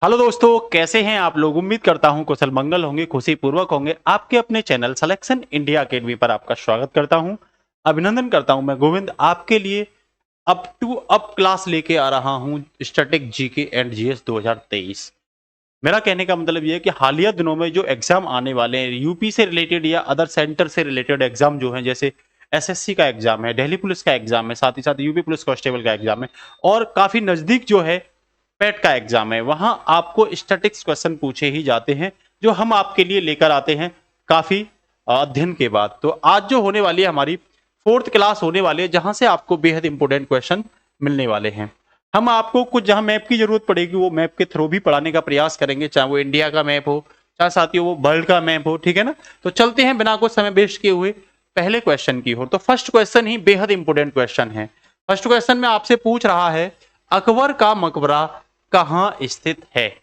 Hello दोस्तों, कैसे हैं आप लोग। उम्मीद करता हूं कुशल मंगल होंगे, खुशी पूर्वक होंगे। आपके अपने चैनल सिलेक्शन इंडिया अकेडमी पर आपका स्वागत करता हूं। अभिनंदन करता हूं। मैं गोविंद आपके लिए अप टू अप क्लास लेके आ रहा हूं, स्टैटिक जीके एंड जीएस 2023। मेरा कहने का मतलब यह है कि हालिया दिनों में जो एग्जाम आने वाले हैं यूपी से रिलेटेड या अदर सेंटर से रिलेटेड एग्जाम जो हैं, जैसे एसएससी का एग्जाम है, दिल्ली पुलिस का एग्जाम है, साथ ही साथ यूपी पुलिस कांस्टेबल का एग्जाम है, और काफी नजदीक जो है पेट का एग्जाम है, वहां आपको स्टैटिक्स क्वेश्चन पूछे ही जाते हैं, जो हम आपके लिए लेकर आते हैं काफी अध्ययन के बाद। तो आज जो होने वाली है हमारी फोर्थ क्लास होने वाली है, जहां से आपको बेहद इंपॉर्टेंट क्वेश्चन मिलने वाले हैं। हम आपको कुछ जहां मैप की जरूरत पड़ेगी वो मैप के थ्रू भी पढ़ाने का प्रयास करेंगे, चाहे वो इंडिया का मैप हो, चाहे साथियों वो वर्ल्ड का मैप हो। ठीक है ना। तो चलते हैं बिना कुछ समय वेस्ट किए हुए पहले क्वेश्चन की ओर। तो फर्स्ट क्वेश्चन ही बेहद इंपॉर्टेंट क्वेश्चन है। फर्स्ट क्वेश्चन में आपसे पूछ रहा है, अकबर का मकबरा कहां स्थित है।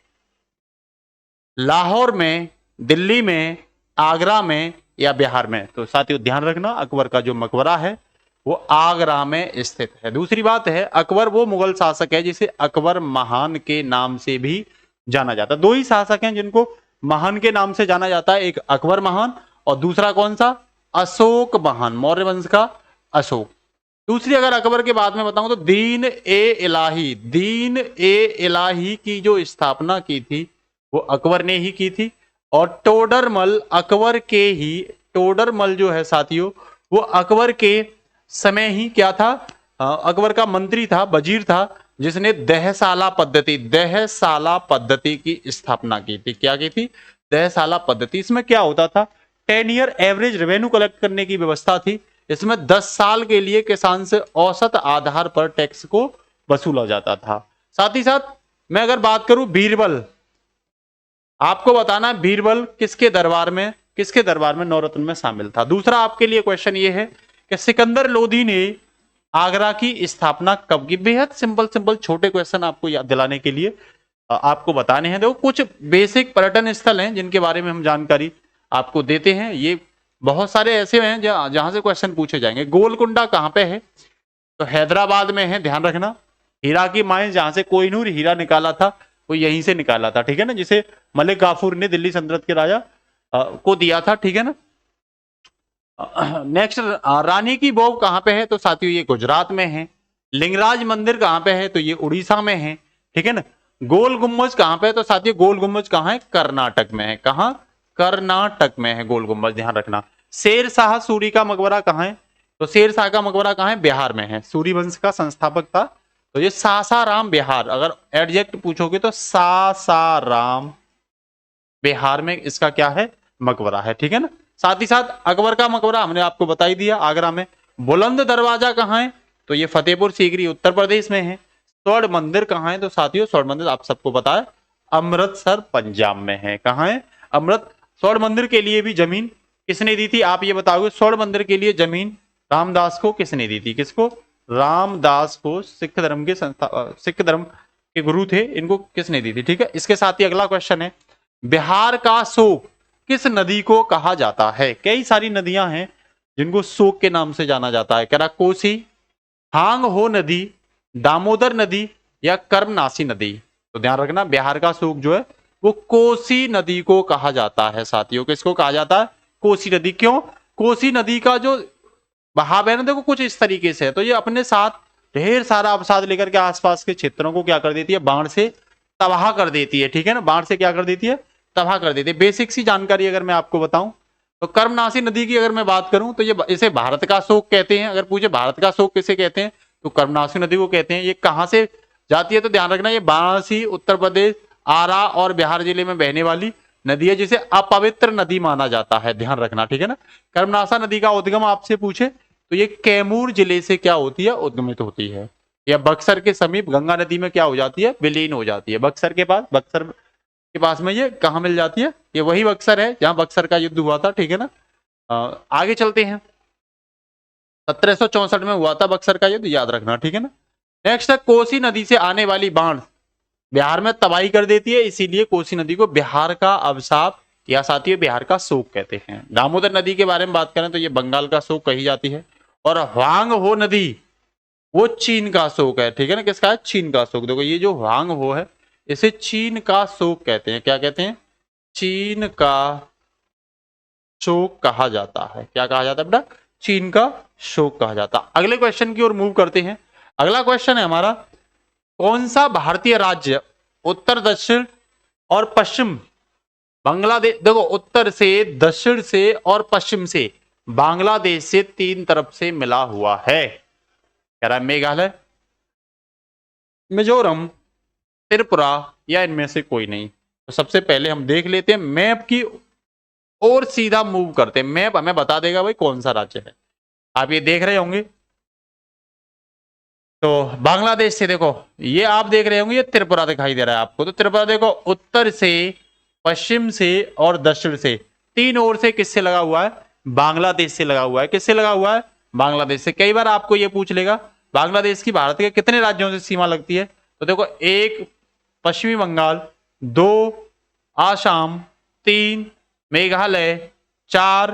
लाहौर में, दिल्ली में, आगरा में या बिहार में। तो साथियों ध्यान रखना, अकबर का जो मकबरा है वो आगरा में स्थित है। दूसरी बात है, अकबर वो मुगल शासक है जिसे अकबर महान के नाम से भी जाना जाता है। दो ही शासक हैं जिनको महान के नाम से जाना जाता है, एक अकबर महान और दूसरा कौन सा, अशोक महान, मौर्य वंश का अशोक। दूसरी अगर अकबर के बाद में बताऊं तो दीन ए इलाही की जो स्थापना की थी वो अकबर ने ही की थी। और टोडरमल अकबर के ही, टोडरमल जो है साथियों वो अकबर के समय ही क्या था, अकबर का मंत्री था, वजीर था, जिसने दहसाला पद्धति की स्थापना की थी। क्या की थी, दहसाला पद्धति। इसमें क्या होता था, 10 ईयर एवरेज रेवेन्यू कलेक्ट करने की व्यवस्था थी। इसमें 10 साल के लिए किसान से औसत आधार पर टैक्स को वसूला जाता था। साथ ही साथ मैं अगर बात करूं बीरबल, आपको बताना है बीरबल किसके दरबार में नवरत्न में शामिल था। दूसरा आपके लिए क्वेश्चन ये है कि सिकंदर लोधी ने आगरा की स्थापना कब की। बेहद सिंपल सिंपल छोटे क्वेश्चन आपको याद दिलाने के लिए आपको बताने हैं। देखो कुछ बेसिक पर्यटन स्थल हैं जिनके बारे में हम जानकारी आपको देते हैं। ये बहुत सारे ऐसे हैं जहां से क्वेश्चन पूछे जाएंगे। गोलकुंडा कहां पे है, तो हैदराबाद में है, ध्यान रखना। हीरा की माइंस जहां से कोहिनूर हीरा निकाला था वो यहीं से निकाला था। ठीक है ना, जिसे मलिक काफूर ने दिल्ली सल्तनत के राजा को दिया था। ठीक है ना। नेक्स्ट, रानी की बोव कहां पे है, तो साथियों ये गुजरात में है। लिंगराज मंदिर कहां पे है, तो ये उड़ीसा में है। ठीक है ना। गोल गुम्बज कहां पे है, तो साथियों गोल गुम्बज कहां है, कर्नाटक में है। कहां, कर्नाटक में है गोल गुम्बज, ध्यान रखना। शेर शाह सूरी का मकबरा कहां है, तो शेर शाह का मकबरा कहां है, बिहार में है। सूरी वंश का संस्थापक था। तो ये सासाराम बिहार, अगर एडजेक्ट पूछोगे तो सासाराम बिहार में इसका क्या है, मकबरा है। ठीक है ना। साथ ही साथ अकबर का मकबरा हमने आपको बता ही दिया, आगरा में। बुलंद दरवाजा कहां है, तो ये फतेहपुर सीकरी उत्तर प्रदेश में है। स्वर्ण मंदिर कहां है, तो साथियों स्वर्ण मंदिर आप सबको पता है अमृतसर पंजाब में है। कहां है, अमृत। स्वर्ण मंदिर के लिए भी जमीन किसने दी थी, आप ये बताओगे। स्वर्ण मंदिर के लिए जमीन रामदास को किसने दी थी, किसको, रामदास को। सिख धर्म के सिख धर्म के गुरु थे, इनको किसने दी थी। ठीक है। इसके साथ ही अगला क्वेश्चन है, बिहार का शोक किस नदी को कहा जाता है। कई सारी नदियां हैं जिनको शोक के नाम से जाना जाता है। करा कोसी, हांग हो नदी, दामोदर नदी या कर्मनासी नदी। तो ध्यान रखना, बिहार का शोक जो है वो कोसी नदी को कहा जाता है। साथियों किसको कहा जाता है, कोसी नदी। क्यों, कोसी नदी का जो बहाव है ना, देखो कुछ इस तरीके से है। तो ये अपने साथ ढेर सारा अवसाद लेकर के आसपास के क्षेत्रों को क्या कर देती है, बाढ़ से तबाह कर देती है। ठीक है ना, बाढ़ से क्या कर देती है, तबाह कर देती है। बेसिक सी जानकारी अगर मैं आपको बताऊं तो कर्मनासी नदी की अगर मैं बात करूं तो ये इसे भारत का शोक कहते हैं। अगर पूछे भारत का शोक किसे कहते हैं, तो कर्मनासी नदी को कहते हैं। ये कहां से जाती है, तो ध्यान रखना ये वाराणसी, उत्तर प्रदेश, आरा और बिहार जिले में बहने वाली नदी है, जिसे अपवित्र नदी माना जाता है। ध्यान रखना, ठीक है ना। कर्मनासा नदी का उद्गम आपसे पूछे तो ये कैमूर जिले से क्या होती है, उद्गमित होती है। या बक्सर के समीप गंगा नदी में क्या हो जाती है, विलीन हो जाती है। बक्सर के पास, बक्सर के पास में ये कहा मिल जाती है, ये वही बक्सर है जहां बक्सर का युद्ध हुआ था। ठीक है ना। आगे चलते हैं। 1764 में हुआ था बक्सर का युद्ध, याद रखना। ठीक है ना। नेक्स्ट है, कोसी नदी से आने वाली बाढ़ बिहार में तबाही कर देती है, इसीलिए कोसी नदी को बिहार का अभिशाप या साथियों बिहार का शोक कहते हैं। दामोदर नदी के बारे में बात करें तो ये बंगाल का शोक कही जाती है। और ह्वांग हो नदी वो चीन का शोक है। ठीक है ना, किसका है, चीन का शोक। देखो ये जो ह्वांग हो है इसे चीन का शोक कहते हैं। क्या कहते हैं? चीन का शोक कहा जाता है। क्या कहा जाता है बेटा? चीन का शोक कहा जाता है। अगले क्वेश्चन की ओर मूव करते हैं। अगला क्वेश्चन है हमारा, कौन सा भारतीय राज्य उत्तर, दक्षिण और पश्चिम बांग्लादेश, देखो उत्तर से, दक्षिण से और पश्चिम से बांग्लादेश से तीन तरफ से मिला हुआ है? कह रहा है मेघालय, मिजोरम, त्रिपुरा या इनमें से कोई नहीं। तो सबसे पहले हम देख लेते हैं मैप की और सीधा मूव करते हैं। मैप हमें बता देगा भाई कौन सा राज्य है। आप ये देख रहे होंगे, तो बांग्लादेश से देखो ये आप देख रहे होंगे, ये त्रिपुरा दिखाई दे रहा है आपको। तो त्रिपुरा देखो उत्तर से, पश्चिम से और दक्षिण से, तीन ओर से किससे लगा हुआ है? बांग्लादेश से लगा हुआ है। किससे लगा हुआ है? बांग्लादेश से। कई बार आपको ये पूछ लेगा बांग्लादेश की भारत के कितने राज्यों से सीमा लगती है? तो देखो, एक पश्चिमी बंगाल, दो आसाम, तीन मेघालय, चार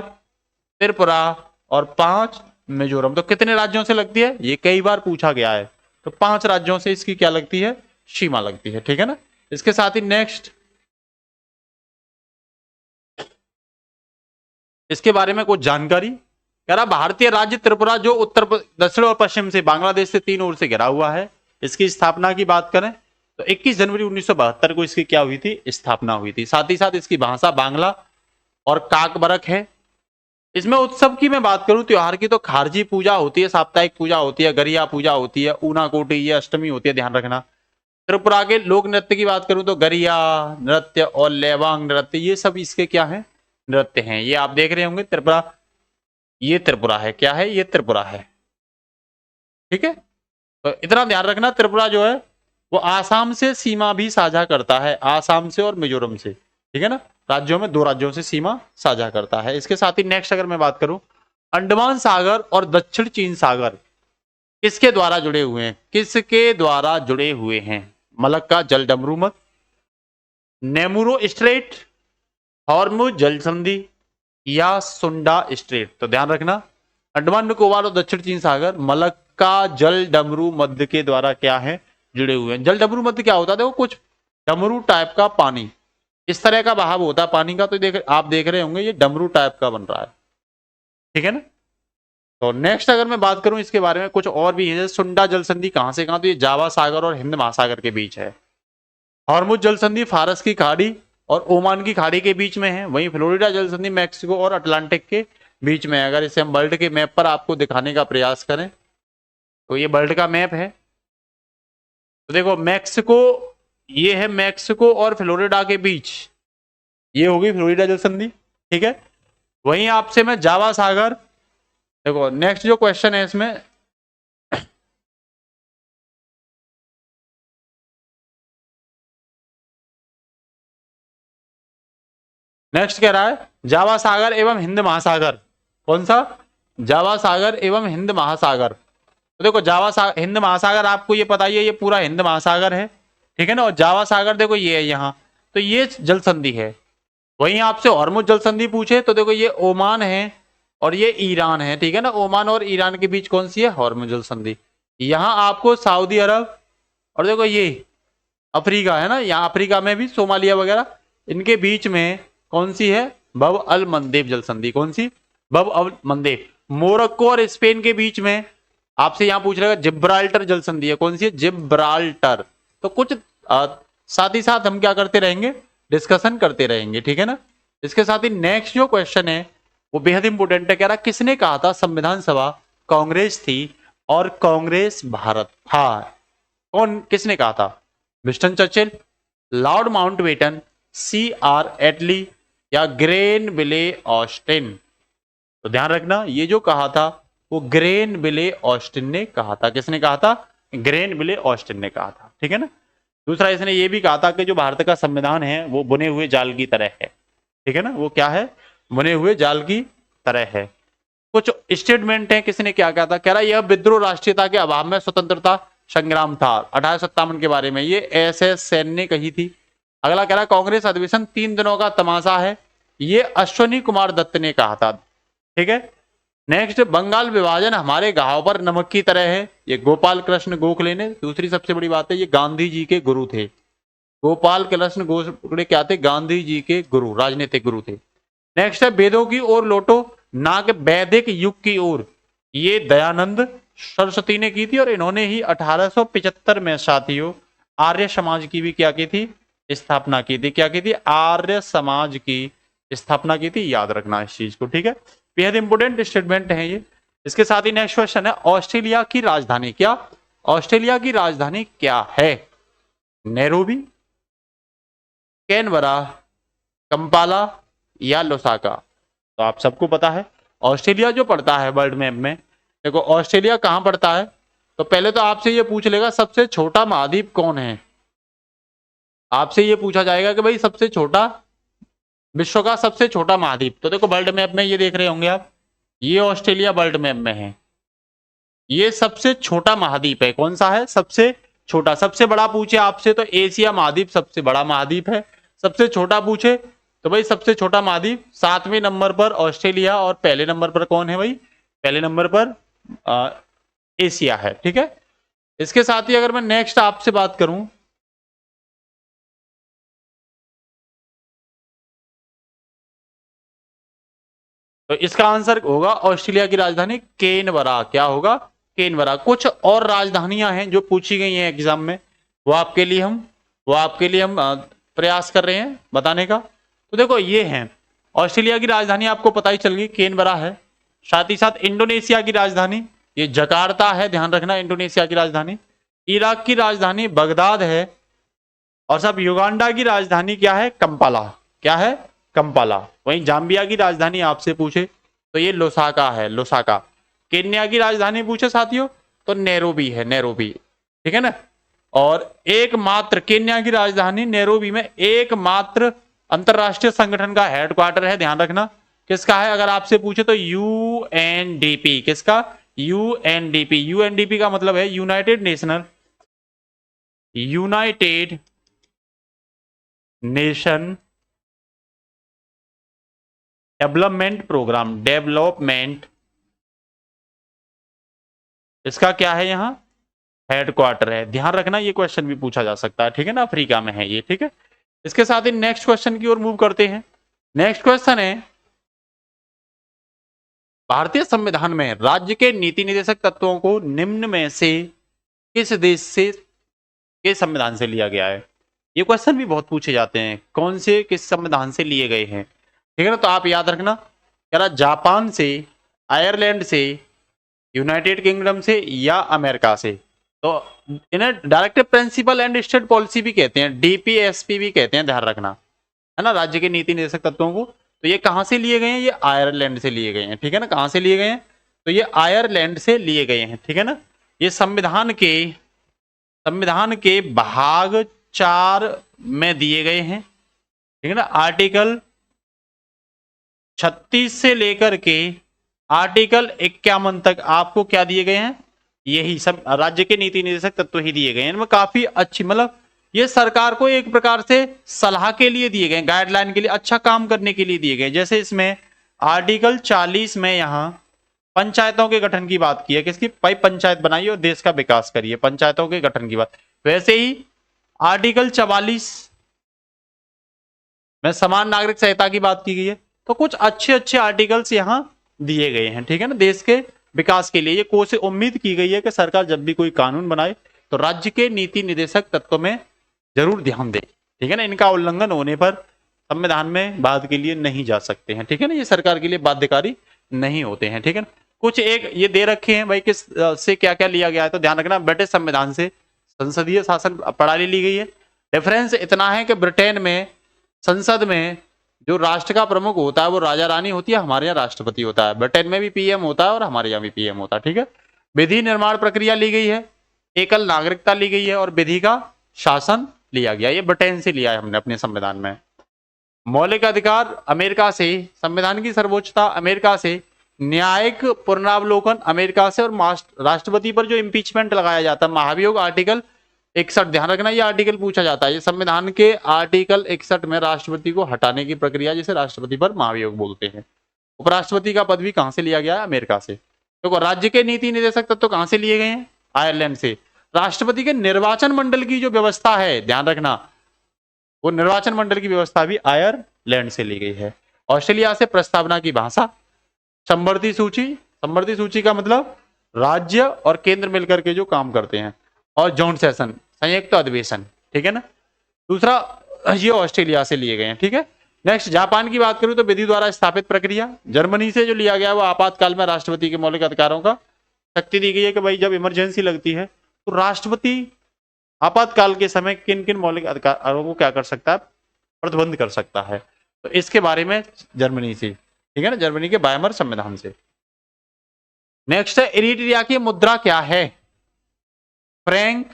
त्रिपुरा और पांच मिजोरम। तो कितने राज्यों से लगती है? ये कई बार पूछा गया है। तो पांच राज्यों से इसकी क्या लगती है? सीमा लगती है। ठीक है ना। इसके साथ ही नेक्स्ट, इसके बारे में कुछ जानकारी। कह रहा भारतीय राज्य त्रिपुरा जो उत्तर, दक्षिण और पश्चिम से बांग्लादेश से तीन ओर से घिरा हुआ है, इसकी स्थापना की बात करें तो 21 जनवरी 1972 को इसकी क्या हुई थी? स्थापना हुई थी। साथ ही साथ इसकी भाषा बांग्ला और काकबरक है। इसमें उत्सव की मैं बात करूं, त्योहार की, तो खारजी पूजा होती है, साप्ताहिक पूजा होती है, गरिया पूजा होती है, ऊनाकोटी, ये अष्टमी होती है, ध्यान रखना। त्रिपुरा के लोक नृत्य की बात करूं तो गरिया नृत्य और लेवांग नृत्य, ये सब इसके क्या है? नृत्य हैं। ये आप देख रहे होंगे त्रिपुरा, ये त्रिपुरा है। क्या है? ये त्रिपुरा है। ठीक है, तो इतना ध्यान रखना, त्रिपुरा जो है वो आसाम से सीमा भी साझा करता है, आसाम से और मिजोरम से। ठीक है ना, राज्यों में, दो राज्यों से सीमा साझा करता है। इसके साथ ही नेक्स्ट अगर मैं बात करूं, अंडमान सागर और दक्षिण चीन सागर किसके द्वारा जुड़े हुए हैं? किसके द्वारा जुड़े हुए हैं? मलक्का जल डमरू मत, नेमुरो स्ट्रेट, हॉर्मुज जल संधि या सुंडा स्ट्रेट। तो ध्यान रखना, अंडमान निकोबार और दक्षिण चीन सागर मलक्का जल डमरू मध्य के द्वारा क्या है? जुड़े हुए हैं। जल डमरू मध्य क्या होता है? देखो, कुछ डमरू टाइप का पानी, इस तरह का बहाव होता है पानी का। तो आप देख रहे होंगे ये डमरू टाइप का बन रहा है। ठीक है ना। तो नेक्स्ट अगर मैं बात करूं इसके बारे में, कुछ और भी है। सुंडा जल संधि कहां से कहां? तो ये जावा सागर और हिंद महासागर के बीच है। हॉर्मुज जल संधि फारस की खाड़ी और ओमान की खाड़ी के बीच में है। वहीं फ्लोरिडा जल संधि मैक्सिको और अटलांटिक के बीच में है। अगर इसे हम वर्ल्ड के मैप पर आपको दिखाने का प्रयास करें तो ये वर्ल्ड का मैप है। तो देखो मैक्सिको, ये है मैक्सिको और फ्लोरिडा के बीच, ये होगी फ्लोरिडा जल संधि। ठीक है, वहीं आपसे मैं जावा सागर, देखो नेक्स्ट जो क्वेश्चन है इसमें, नेक्स्ट कह रहा है जावा सागर एवं हिंद महासागर। कौन सा? जावा सागर एवं हिंद महासागर। तो देखो जावा सागर, हिंद महासागर आपको ये पता ही है, ये पूरा हिंद महासागर है। ठीक है ना, और जावा सागर देखो ये है यहाँ, तो ये जल संधि है। वहीं आपसे हॉर्मुज जल संधि पूछे तो देखो ये ओमान है और ये ईरान है। ठीक है ना, ओमान और ईरान के बीच कौन सी है? हॉर्मुज जल संधि। यहाँ आपको सऊदी अरब और देखो ये अफ्रीका है ना, यहाँ अफ्रीका में भी सोमालिया वगैरह, इनके बीच में कौन सी है? बब अल मंदेब जल संधि। कौन सी? बब अल मंदेब। मोरक्को और स्पेन के बीच में आपसे यहां पूछ रहा है जिब्राल्टर जल संधि है। कौन सी है? जिब्राल्टर। तो कुछ साथ ही साथ हम क्या करते रहेंगे? डिस्कशन करते रहेंगे। ठीक है ना। इसके साथ ही नेक्स्ट जो क्वेश्चन है वो बेहद इंपोर्टेंट है। कह रहा किसने कहा था संविधान सभा कांग्रेस थी और कांग्रेस भारत था? कौन, किसने कहा था? Winston Churchill, Lord Mountbatten, C R Attlee या ग्रेनविले ऑस्टिन। तो ध्यान रखना, ये जो कहा था वो ग्रेनविले ऑस्टिन ने कहा था। किसने कहा था? ग्रेनविले ऑस्टिन ने कहा था। ठीक है ना। दूसरा इसने ये भी कहा था कि जो भारत का संविधान है वो बुने हुए जाल की तरह है। ठीक है ना, वो क्या है? बुने हुए जाल की तरह है। कुछ स्टेटमेंट है, किसने क्या कहा था? कह रहा यह विद्रोह राष्ट्रीयता के अभाव में स्वतंत्रता संग्राम था 1857 के बारे में, ये एस सेन ने कही थी। अगला कह रहा कांग्रेस अधिवेशन 3 दिनों का तमाशा है, ये अश्वनी कुमार दत्त ने कहा था। ठीक है। नेक्स्ट, बंगाल विभाजन हमारे घाव पर नमक की तरह है, ये गोपाल कृष्ण गोखले ने। दूसरी सबसे बड़ी बात है ये गांधी जी के गुरु थे। गोपाल कृष्ण गोखले क्या थे? गांधी जी के गुरु, राजनीतिक गुरु थे। नेक्स्ट है वेदों की ओर लौटो ना कि वैदिक युग की ओर, ये दयानंद सरस्वती ने की थी और इन्होंने ही 1875 में साथियों आर्य समाज की भी क्या की थी? स्थापना की थी। क्या की थी? आर्य समाज की स्थापना की थी। याद रखना इस चीज को, ठीक है। बेहद इंपोर्टेंट स्टेटमेंट है ये। इसके साथ ही नेक्स्ट क्वेश्चन है ऑस्ट्रेलिया की राजधानी क्या? ऑस्ट्रेलिया की राजधानी क्या है? नैरोबी, कैनबरा, कंपाला या लोसाका? तो आप सबको पता है ऑस्ट्रेलिया जो पड़ता है वर्ल्ड मैप में, देखो ऑस्ट्रेलिया कहां पड़ता है, तो पहले तो आपसे ये पूछ लेगा सबसे छोटा महाद्वीप कौन है। आपसे ये पूछा जाएगा कि भाई सबसे छोटा, विश्व का सबसे छोटा महाद्वीप, तो देखो वर्ल्ड मैप में ये देख रहे होंगे आप, ये ऑस्ट्रेलिया वर्ल्ड मैप में है, ये सबसे छोटा महाद्वीप है। कौन सा है? सबसे छोटा। सबसे बड़ा पूछे आपसे तो एशिया महाद्वीप सबसे बड़ा महाद्वीप है। सबसे छोटा पूछे तो भाई सबसे छोटा महाद्वीप 7वें नंबर पर ऑस्ट्रेलिया, और पहले नंबर पर कौन है भाई? पहले नंबर पर एशिया है, ठीक है। इसके साथ ही अगर मैं नेक्स्ट आपसे बात करूं, तो इसका आंसर होगा ऑस्ट्रेलिया की राजधानी केनबरा। क्या होगा? केनबरा। कुछ और राजधानियां हैं जो पूछी गई हैं एग्जाम में, वो आपके लिए हम प्रयास कर रहे हैं बताने का। तो देखो ये हैं, ऑस्ट्रेलिया की राजधानी आपको पता ही चल गई, केनबरा है। साथ ही साथ इंडोनेशिया की राजधानी ये जकार्ता है, ध्यान रखना, इंडोनेशिया की राजधानी। इराक की राजधानी बगदाद है। और सब युगांडा की राजधानी क्या है? कंपाला। क्या है? कंपाला। वहीं जाम्बिया की राजधानी आपसे पूछे तो ये लोसाका है, लोसाका। केन्या की राजधानी पूछे साथियों तो नैरोबी है, नैरोबी, ठीक है ना। और एकमात्र केन्या की राजधानी नैरोबी में एकमात्र अंतरराष्ट्रीय संगठन का हेडक्वार्टर है, ध्यान रखना। किसका है अगर आपसे पूछे तो? यूएनडीपी। किसका? यूएनडीपी। यूएनडीपी का मतलब है united nation development programme. Development, इसका क्या है? यहां हेडक्वार्टर है, ध्यान रखना। ये क्वेश्चन भी पूछा जा सकता है, ठीक है ना। अफ्रीका में है ये, ठीक है। इसके साथ ही नेक्स्ट क्वेश्चन की ओर मूव करते हैं। नेक्स्ट क्वेश्चन है भारतीय संविधान में राज्य के नीति निर्देशक तत्वों को निम्न में से किस देश से के संविधान से लिया गया है? ये क्वेश्चन भी बहुत पूछे जाते हैं, कौन से किस संविधान से लिए गए हैं, ठीक है ना। तो आप याद रखना, कह रहा जापान से, आयरलैंड से, यूनाइटेड किंगडम से या अमेरिका से। तो इन्हें directive principle and state policy भी कहते हैं, डीपीएसपी भी कहते हैं, ध्यान रखना, है ना, राज्य के नीति निर्देशक तत्वों को। तो ये कहां से लिए गए हैं? ये आयरलैंड से लिए गए हैं, ठीक है ना। कहां से लिए गए हैं? तो ये आयरलैंड से लिए गए हैं, ठीक है ना। ये संविधान के भाग 4 में दिए गए हैं, ठीक है ना। आर्टिकल 36 से लेकर के आर्टिकल 51 तक आपको क्या दिए गए हैं? यही सब राज्य के नीति निर्देशक तत्व ही दिए गए हैं। इनमें काफी अच्छी, मतलब ये सरकार को एक प्रकार से सलाह के लिए दिए गए, गाइडलाइन के लिए, अच्छा काम करने के लिए दिए गए। जैसे इसमें आर्टिकल 40 में यहां पंचायतों के गठन की बात की है। किसकी? भाई पंचायत बनाइए और देश का विकास करिए, पंचायतों के गठन की बात। वैसे ही आर्टिकल 44 में समान नागरिक संहिता की बात की गई है। तो कुछ अच्छे अच्छे आर्टिकल्स यहां दिए गए हैं, ठीक है ना, देश के विकास के लिए। ये कोशिश उम्मीद की गई है कि सरकार जब भी कोई कानून बनाए तो राज्य के नीति निर्देशक तत्व में जरूर ध्यान दे, ठीक है ना। इनका उल्लंघन होने पर संविधान में बाद के लिए नहीं जा सकते हैं, ठीक है ना। ये सरकार के लिए बाध्यकारी नहीं होते हैं, ठीक है ना। कुछ एक ये दे रखे हैं भाई, किस से क्या क्या लिया गया है, तो ध्यान रखना। ब्रिटिश संविधान से संसदीय शासन प्रणाली ली गई है। डिफरेंस इतना है कि ब्रिटेन में संसद में जो राष्ट्र का प्रमुख होता है वो राजा रानी होती है, हमारे यहाँ राष्ट्रपति होता है। ब्रिटेन में भी पीएम होता है और हमारे यहाँ भी पीएम होता है, ठीक है। विधि निर्माण प्रक्रिया ली गई है, एकल नागरिकता ली गई है और विधि का शासन लिया गया। ये ब्रिटेन से लिया है हमने अपने संविधान में। मौलिक अधिकार अमेरिका से, संविधान की सर्वोच्चता अमेरिका से, न्यायिक पुनरावलोकन अमेरिका से, और राष्ट्रपति पर जो इम्पीचमेंट लगाया जाता है महाभियोग आर्टिकल 61, ध्यान रखना ये आर्टिकल पूछा जाता है। ये संविधान के आर्टिकल 61 में राष्ट्रपति को हटाने की प्रक्रिया, जिसे राष्ट्रपति पर महाभियोग बोलते हैं। उपराष्ट्रपति का पद भी कहां से लिया गया है? अमेरिका से। देखो राज्य के नीति निर्देशक तत्व कहां से लिए गए हैं? आयरलैंड से। राष्ट्रपति के निर्वाचन मंडल की जो व्यवस्था है, ध्यान रखना, वो निर्वाचन मंडल की व्यवस्था भी आयरलैंड से ली गई है। ऑस्ट्रेलिया से प्रस्तावना की भाषा संवर्ती सूची, संवर्ती सूची का मतलब राज्य और केंद्र मिलकर के जो काम करते हैं, और जॉइंट सेशन संयुक्त अधिवेशन, ठीक है ना। दूसरा ये ऑस्ट्रेलिया से लिए गए हैं, ठीक है। नेक्स्ट जापान की बात करूं तो विधि द्वारा स्थापित प्रक्रिया, जर्मनी से जो लिया गया वो आपातकाल में राष्ट्रपति के मौलिक अधिकारों का शक्ति दी गई है कि भाई जब इमरजेंसी लगती है तो राष्ट्रपति आपातकाल के समय किन किन मौलिक अधिकारों को क्या कर सकता है, प्रतिबंध कर सकता है। तो इसके बारे में जर्मनी से, ठीक है ना, जर्मनी के वायमर संविधान से। नेक्स्ट है इरिट्रिया की मुद्रा क्या है, फ्रैंक,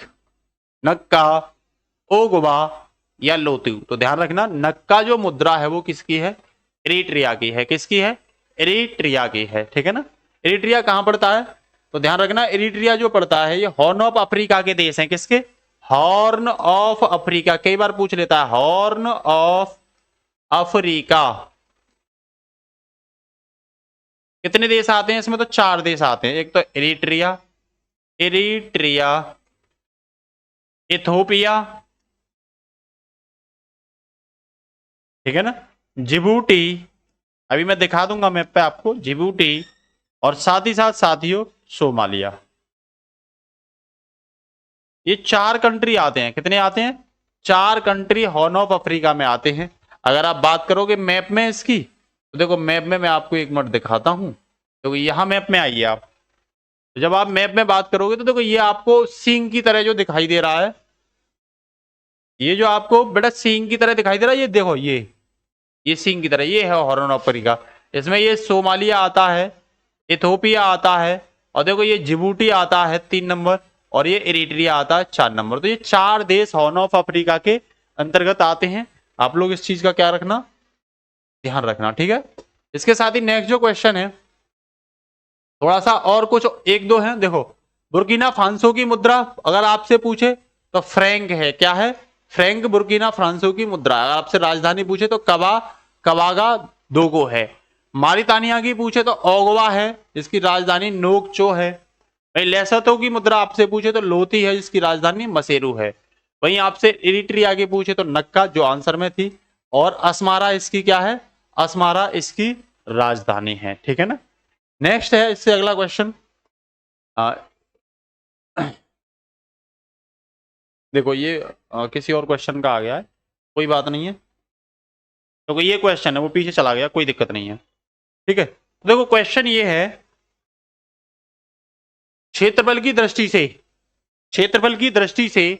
नक्का, ओगवा या लोतू। तो ध्यान रखना नक्का जो मुद्रा है वो किसकी है, इरिट्रिया की है। किसकी है, इरिट्रिया की है, ठीक है ना। इरिट्रिया कहां पड़ता है, तो ध्यान रखना इरिट्रिया जो पड़ता है ये हॉर्न ऑफ अफ्रीका के देश हैं। किसके, हॉर्न ऑफ अफ्रीका, कई बार पूछ लेता है हॉर्न ऑफ अफ्रीका। कितने देश आते हैं इसमें, तो 4 देश आते हैं। एक तो इरिट्रिया, इरिट्रिया, इथोपिया, ठीक है ना, जिबूटी, अभी मैं दिखा दूंगा मैप पे आपको, जिबूटी, और साथ ही साथ साथियों सोमालिया। ये 4 कंट्री आते हैं। कितने आते हैं, 4 कंट्री हॉर्न ऑफ अफ्रीका में आते हैं। अगर आप बात करोगे मैप में इसकी, तो देखो मैप में मैं आपको एक मिनट दिखाता हूं। तो यहां मैप में आइए आप, तो जब आप मैप में बात करोगे तो देखो ये आपको सींग की तरह जो दिखाई दे रहा है, ये जो आपको बेटा सींग की तरह दिखाई दे रहा है, ये देखो ये सींग की तरह, ये है हॉर्न ऑफ अफ्रीका। इसमें ये सोमालिया आता है, इथोपिया आता है, और देखो ये जिबूटी आता है 3 नंबर, और ये इरिट्रिया आता है 4 नंबर। तो ये 4 देश हॉर्न ऑफ अफ्रीका के अंतर्गत आते हैं। आप लोग इस चीज का क्या रखना, ध्यान रखना, ठीक है। इसके साथ ही नेक्स्ट जो क्वेश्चन है, थोड़ा सा और कुछ 1-2 है। देखो बुर्किना फांसो की मुद्रा अगर आपसे पूछे तो फ्रैंक है। क्या है, फ्रैंक बुर्किना फांसो की मुद्रा। अगर आपसे राजधानी पूछे तो कवागा दोगो है। मारितानिया की पूछे तो ओगवा है जिसकी राजधानी नोकचो है। वही लेसोथो की मुद्रा आपसे पूछे तो लोथी है जिसकी राजधानी मसेरू है। वहीं आपसे इरिट्रिया की पूछे तो नक्का जो आंसर में थी, और अस्मारा इसकी क्या है, अस्मारा इसकी राजधानी है, ठीक है ना। नेक्स्ट है इससे अगला क्वेश्चन, देखो ये किसी और क्वेश्चन का आ गया है, कोई बात नहीं है। तो ये क्वेश्चन है वो पीछे चला गया, कोई दिक्कत नहीं है, ठीक है। तो देखो क्वेश्चन ये है, क्षेत्रफल की दृष्टि से, क्षेत्रफल की दृष्टि से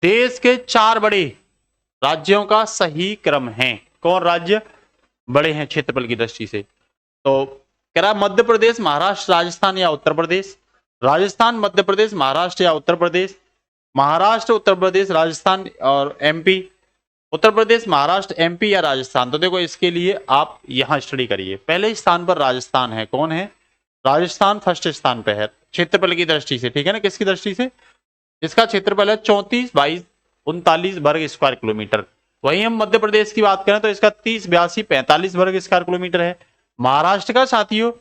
देश के 4 बड़े राज्यों का सही क्रम है। कौन राज्य बड़े हैं क्षेत्रफल की दृष्टि से, तो कह रहा मध्य प्रदेश, महाराष्ट्र, राजस्थान या उत्तर प्रदेश। राजस्थान, मध्य प्रदेश, महाराष्ट्र या उत्तर प्रदेश। महाराष्ट्र, उत्तर प्रदेश, राजस्थान और एमपी। उत्तर प्रदेश, महाराष्ट्र, एमपी या राजस्थान। तो देखो इसके लिए आप यहां स्टडी करिए। पहले स्थान पर राजस्थान है। कौन है, राजस्थान फर्स्ट स्थान पे है क्षेत्रफल की दृष्टि से, ठीक है ना। किसकी दृष्टि से, इसका क्षेत्रफल है 34,22,39 वर्ग स्क्वायर किलोमीटर। वहीं हम मध्य प्रदेश की बात करें तो इसका 30,82,45 वर्ग स्क्वायर किलोमीटर है। महाराष्ट्र का साथियों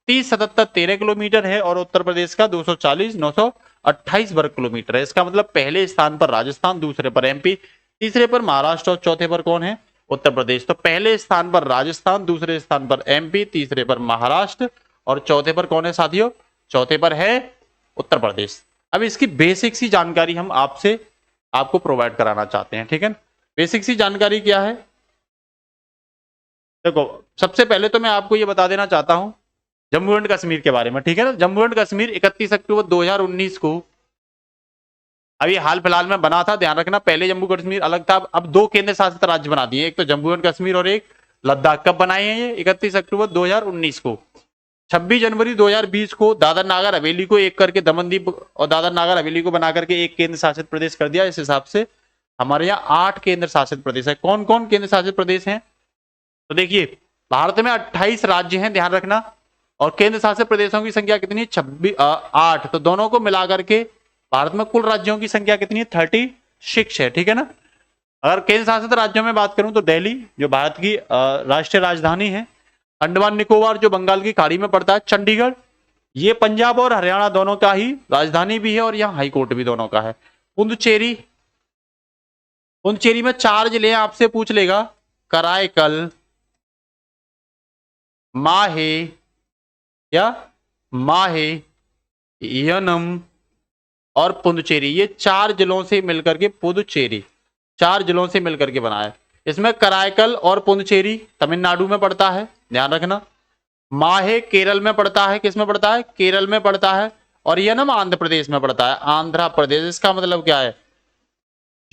30,77,13 किलोमीटर है, और उत्तर प्रदेश का 240,928 वर्ग किलोमीटर है। इसका मतलब पहले स्थान पर राजस्थान, दूसरे पर एमपी, तीसरे पर महाराष्ट्र और चौथे पर कौन है, उत्तर प्रदेश। तो पहले स्थान पर राजस्थान, दूसरे स्थान पर एमपी, तीसरे पर महाराष्ट्र और चौथे पर कौन है साथियों, चौथे पर है उत्तर प्रदेश। अब इसकी बेसिक सी जानकारी हम आपको प्रोवाइड कराना चाहते हैं, ठीक है। बेसिक सी जानकारी क्या है, देखो सबसे पहले तो मैं आपको ये बता देना चाहता हूं जम्मू एंड कश्मीर के बारे में, ठीक है ना। जम्मू एंड कश्मीर 31 अक्टूबर 2019 को अभी हाल फिलहाल में बना था। ध्यान रखना पहले जम्मू कश्मीर अलग था, अब 2 केंद्र शासित राज्य बना दिए, एक तो जम्मू एंड कश्मीर और एक लद्दाख। कब बनाए हैं ये, 31 अक्टूबर 2019 को। 26 जनवरी 2020 को दादर नागर हवेली को एक करके दमनदीप और दादर नागर हवेली को बना करके एक केंद्र शासित प्रदेश कर दिया। इस हिसाब से हमारे यहाँ 8 केंद्र शासित प्रदेश है। कौन कौन केंद्र शासित प्रदेश हैं, तो देखिए भारत में 28 राज्य हैं, ध्यान रखना, और केंद्र शासित प्रदेशों की संख्या कितनी है, 8। तो दोनों को मिलाकर के भारत में कुल राज्यों की संख्या कितनी है, 36 है, ठीक है ना। अगर केंद्र शासित राज्यों में बात करूं तो दिल्ली जो भारत की राष्ट्रीय राजधानी है, अंडमान निकोबार जो बंगाल की खाड़ी में पड़ता है, चंडीगढ़ ये पंजाब और हरियाणा दोनों का ही राजधानी भी है और यहाँ हाईकोर्ट भी दोनों का है, पुदुचेरी पुडुचेरी में 4 जिले आपसे पूछ लेगा, कराईकल, माहे या माहे, यनम और पुडुचेरी, ये 4 जिलों से मिलकर के पुडुचेरी 4 जिलों से मिलकर के बना है। इसमें कराईकल और पुडुचेरी तमिलनाडु में पड़ता है, ध्यान रखना। माहे केरल में पड़ता है, किस में पड़ता है? केरल में पड़ता है। और यनम आंध्र प्रदेश में पड़ता है, आंध्र प्रदेश। इसका मतलब क्या है?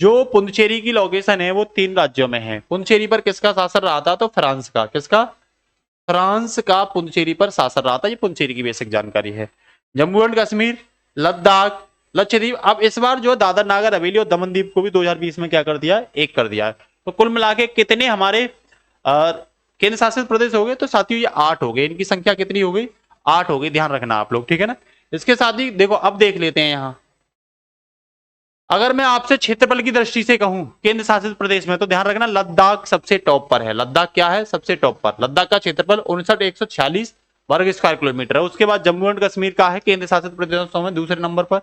जो पुडुचेरी की लोकेशन है वो 3 राज्यों में है। पुडुचेरी पर किसका शासन रहा था? तो फ्रांस का। किसका? फ्रांस का पुडुचेरी पर शासन रहा था। ये पुडुचेरी की बेसिक जानकारी है। जम्मू एंड कश्मीर, लद्दाख, लक्षद्वीप। अब इस बार जो दादर नागर हवेली और दमन द्वीप को भी 2020 में क्या कर दिया? एक कर दिया है। तो कुल मिला के कितने हमारे केंद्र शासित प्रदेश हो गए? तो साथियों ये 8 हो गए। इनकी संख्या कितनी हो गई? 8 हो गई। ध्यान रखना आप लोग, ठीक है ना। इसके साथ ही देखो, अब देख लेते हैं यहां, अगर मैं आपसे क्षेत्रफल की दृष्टि से कहूं केंद्र शासित प्रदेश में, तो ध्यान रखना लद्दाख सबसे टॉप पर है। लद्दाख क्या है? सबसे टॉप पर। लद्दाख का क्षेत्रफल 59,146 वर्ग स्क्वायर किलोमीटर है। उसके बाद जम्मू एंड कश्मीर का है केंद्र शासित प्रदेशों में दूसरे नंबर पर।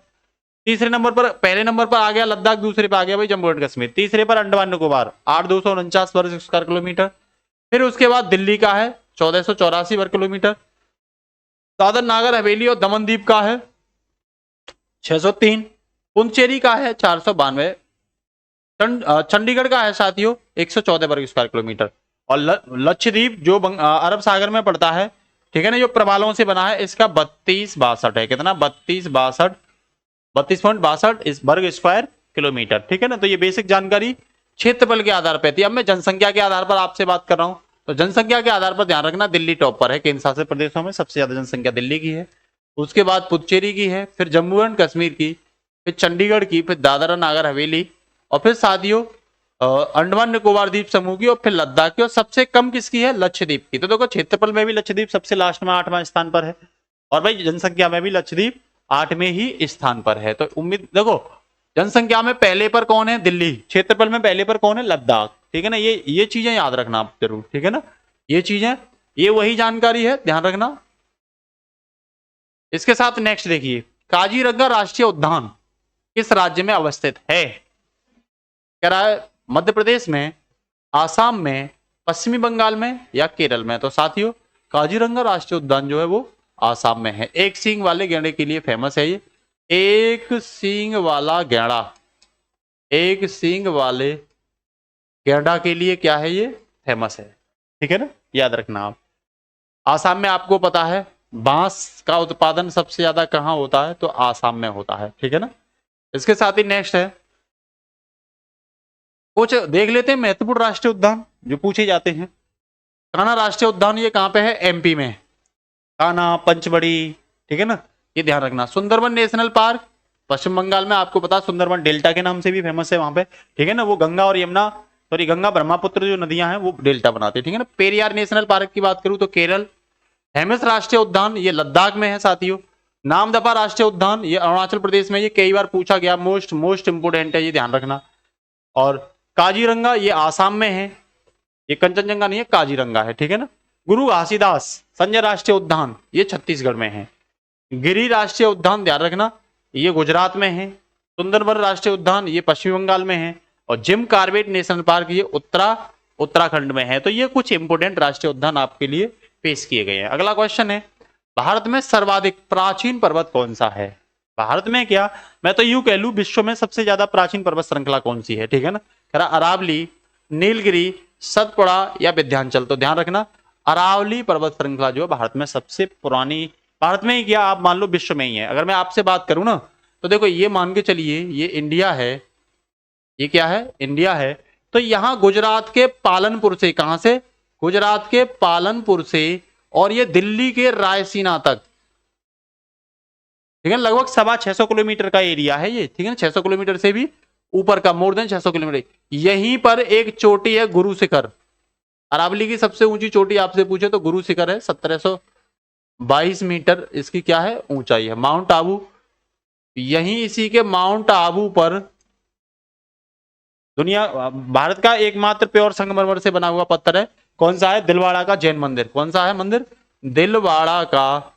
तीसरे नंबर पर, पहले नंबर पर आ गया लद्दाख, दूसरे पर आ गया भाई जम्मू एंड कश्मीर। तीसरे पर अंडमान निकोबार 8,249 वर्ग स्क्वायर किलोमीटर। फिर उसके बाद दिल्ली का है 1,484 वर्ग किलोमीटर। दादर नागर हवेली और दमन द्वीप का है 603। पुडुचेरी का है 492। चंडीगढ़ का है साथियों 114 वर्ग स्क्वायर किलोमीटर। और लक्षद्वीप जो अरब सागर में पड़ता है, ठीक है ना, जो प्रवालों से बना है, इसका 3262 है। कितना? 32.62 इस वर्ग स्क्वायर किलोमीटर, ठीक है ना। तो ये बेसिक जानकारी क्षेत्रफल के आधार पर थी। अब मैं जनसंख्या के आधार पर आपसे बात कर रहा हूं, तो जनसंख्या के आधार पर ध्यान रखना दिल्ली टॉप पर है। केंद्र शासित प्रदेशों में सबसे ज्यादा जनसंख्या दिल्ली की है, उसके बाद पुडुचेरी की है, फिर जम्मू एंड कश्मीर की, फिर चंडीगढ़ की, फिर दादर और नागर हवेली, और फिर साथियों अंडमान निकोबार द्वीप समूह की, और फिर लद्दाख की, और सबसे कम किसकी है? लक्षद्वीप की। तो देखो क्षेत्रफल में भी लक्षद्वीप सबसे लास्ट में 8वां स्थान पर है, और भाई जनसंख्या में भी लक्षद्वीप 8वें ही स्थान पर है। तो उम्मीद, देखो जनसंख्या में पहले पर कौन है? दिल्ली। क्षेत्रफल में पहले पर कौन है? लद्दाख, ठीक है ना। ये चीजें याद रखना आप जरूर, ठीक है ना। ये चीजें, ये वही जानकारी है, ध्यान रखना। इसके साथ नेक्स्ट देखिए, काजीरंगा राष्ट्रीय उद्यान किस राज्य में अवस्थित है? कह रहा है मध्य प्रदेश में, आसाम में, पश्चिमी बंगाल में या केरल में। तो साथियों काजीरंगा राष्ट्रीय उद्यान जो है वो आसाम में है। एक सींग वाले गैंडे के लिए फेमस है ये। एक सींग वाला गैंडा, एक सींग वाले गैंडा के लिए क्या है? ये फेमस है, ठीक है ना, याद रखना आप। आसाम में आपको पता है बांस का उत्पादन सबसे ज्यादा कहां होता है? तो आसाम में होता है, ठीक है ना। इसके साथ ही नेक्स्ट है, कुछ देख लेते हैं महत्वपूर्ण राष्ट्रीय उद्यान जो पूछे जाते हैं। कान्हा राष्ट्रीय उद्यान ये कहां पे है? एमपी में। कान्हा, पंचमढ़ी, ठीक है ना, ये ध्यान रखना। सुंदरबन नेशनल पार्क पश्चिम बंगाल में, आपको पता सुंदरबन डेल्टा के नाम से भी फेमस है वहां पे, ठीक है ना। वो गंगा और यमुना, सॉरी गंगा ब्रह्मपुत्र जो नदियां हैं वो डेल्टा बनाते हैं, ठीक है ना। पेरियार नेशनल पार्क की बात करूं तो केरल। हेमिस राष्ट्रीय उद्यान ये लद्दाख में है साथियों। नामदफा राष्ट्रीय उद्यान ये अरुणाचल प्रदेश में, ये कई बार पूछा गया, मोस्ट इंपोर्टेंट है, ये ध्यान रखना। और काजीरंगा ये आसाम में है, ये कंचनजंगा नहीं है, काजीरंगा है, ठीक है ना। गुरु घासीदास संजय राष्ट्रीय उद्यान ये छत्तीसगढ़ में है। गिरी राष्ट्रीय उद्यान ध्यान रखना ये गुजरात में है। सुंदरबन राष्ट्रीय उद्यान ये पश्चिम बंगाल में है। और जिम कार्बेट नेशनल पार्क ये उत्तराखंड में है। तो ये कुछ इंपोर्टेंट राष्ट्रीय उद्यान आपके लिए पेश किए गए हैं। अगला क्वेश्चन है, भारत में सर्वाधिक प्राचीन पर्वत कौन सा है? भारत में क्या, मैं तो यूं कह लूं विश्व में सबसे ज्यादा प्राचीन पर्वत श्रृंखला कौन सी है, ठीक है ना। कह रहा अरावली, नीलगिरी, सतपुड़ा या विंध्याचल। तो ध्यान रखना अरावली पर्वत श्रृंखला जो है भारत में सबसे पुरानी, भारत में ही क्या आप मान लो विश्व में ही है। अगर मैं आपसे बात करूं ना तो देखो ये मान के चलिए ये इंडिया है, ये क्या है? इंडिया है। तो यहां गुजरात के पालनपुर से, कहां से? गुजरात के पालनपुर से, और ये दिल्ली के रायसीना तक, ठीक है, लगभग 650 किलोमीटर का एरिया है ये, ठीक है ना। 600 किलोमीटर से भी ऊपर का, मोर देन 600 किलोमीटर। यहीं पर एक चोटी है गुरु शिखर। अरावली की सबसे ऊंची चोटी आपसे पूछे तो गुरु शिखर है, 1722 मीटर इसकी क्या है? ऊंचाई है। माउंट आबू, यहीं इसी के माउंट आबू पर दुनिया, भारत का एकमात्र प्योर संगमरमर से बना हुआ पत्थर है। कौन सा है? दिलवाड़ा का जैन मंदिर। कौन सा है मंदिर? दिलवाड़ा का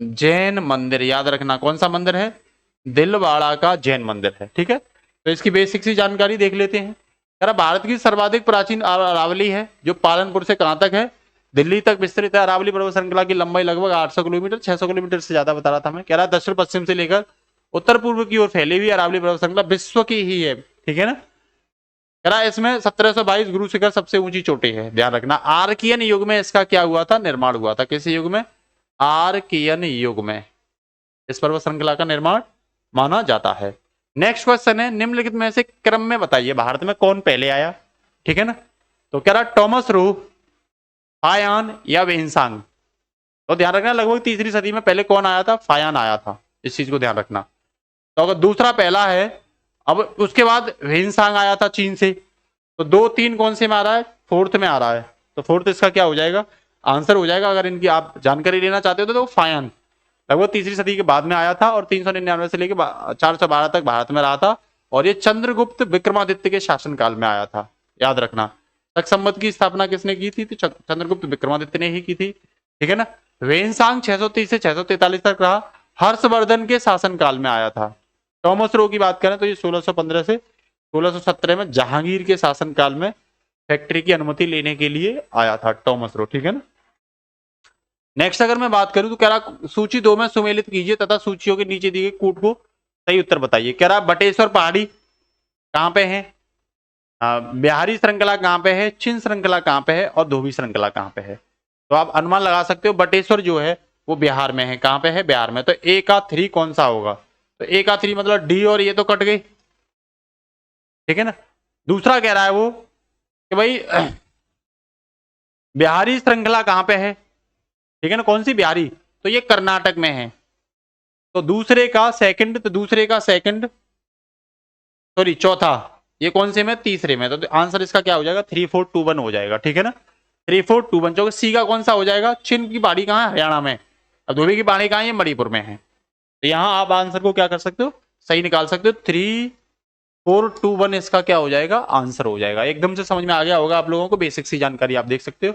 जैन मंदिर, याद रखना कौन सा मंदिर है? दिलवाड़ा का जैन मंदिर है, ठीक है। तो इसकी बेसिक सी जानकारी देख लेते हैं। कह रहा भारत की सर्वाधिक प्राचीन अरावली है जो पालनपुर से कहां तक है, दिल्ली तक विस्तृत है। अरावली पर्वत श्रृंखला की लंबाई लगभग 800 किलोमीटर, 600 किलोमीटर से ज्यादा बता रहा था मैं। कह रहा दक्षिण पश्चिम से लेकर उत्तर पूर्व की ओर फैली हुई अरावली पर्वत श्रृंखला विश्व की ही है, ठीक है ना। कह रहा इसमें 1722 गुरु शिखर सबसे ऊंची चोटी है, ध्यान रखना। आर्कियन युग में इसका क्या हुआ था, निर्माण हुआ था। किस युग में, आर्कियन युग में इस पर्वत श्रृंखला का निर्माण माना जाता है। नेक्स्ट क्वेश्चन है, निम्नलिखित में से क्रम में बताइए भारत में कौन पहले आया, ठीक है ना। तो कह रहा टॉमस रो, फायान या वेन्सांग। तो ध्यान रखना लगभग तीसरी सदी में पहले कौन आया था, फायान आया था, इस चीज को ध्यान रखना। तो अगर दूसरा पहला है, अब उसके बाद वेन्सांग आया था चीन से, तो 2 3 कौन से में आ रहा है, फोर्थ में आ रहा है। तो फोर्थ इसका क्या हो जाएगा, आंसर हो जाएगा। अगर इनकी आप जानकारी लेना चाहते हो तो फायान लगभग तीसरी सदी के बाद में आया था और 399 से लेकर 412 तक भारत में रहा था, और ये चंद्रगुप्त विक्रमादित्य के शासनकाल में आया था, याद रखना। शक संवत की स्थापना किसने की थी, तो चंद्रगुप्त विक्रमादित्य ने ही की थी, ठीक है ना। वेन्सांग 630 से 643 तक रहा, हर्षवर्धन के शासनकाल में आया था। टॉमस रो की बात करें तो ये 1615 से 1617 में जहांगीर के शासनकाल में फैक्ट्री की अनुमति लेने के लिए आया था टॉमस रो, ठीक है ना। नेक्स्ट अगर मैं बात करूं तो कह रहा सूची 2 में सुमेलित कीजिए तथा सूचियों के नीचे दी गई कूट को सही उत्तर बताइए। कह रहा बटेश्वर पहाड़ी कहां पे है, बिहारी श्रृंखला कहां पे है, चिन श्रृंखला कहां पे है, और धोबी श्रृंखला कहां पे है। तो आप अनुमान लगा सकते हो बटेश्वर जो है वो बिहार में है, कहां पे है, बिहार में। तो ए का 3 कौन सा होगा, तो ए का 3 मतलब डी, और ये तो कट गई, ठीक है ना। दूसरा कह रहा है वो कि भाई बिहारी श्रृंखला कहां पे है, ठीक है ना, कौन सी बिहारी, तो ये कर्नाटक में है। तो दूसरे का सेकंड, तो दूसरे का सेकंड सॉरी चौथा, ये कौन से में, तीसरे में। तो आंसर इसका क्या हो जाएगा, 3 4 2 1 हो जाएगा, ठीक है ना। 3 4 2 1 जो सी का कौन सा हो जाएगा, चिन की पहाड़ी कहां है, हरियाणा में। अब धोबी की पहाड़ी कहां है, मणिपुर में है। तो यहां आप आंसर को क्या कर सकते हो, सही निकाल सकते हो। 3 4 2 1 इसका क्या हो जाएगा, आंसर हो जाएगा। एकदम से समझ में आ गया होगा आप लोगों को, बेसिक सी जानकारी आप देख सकते हो।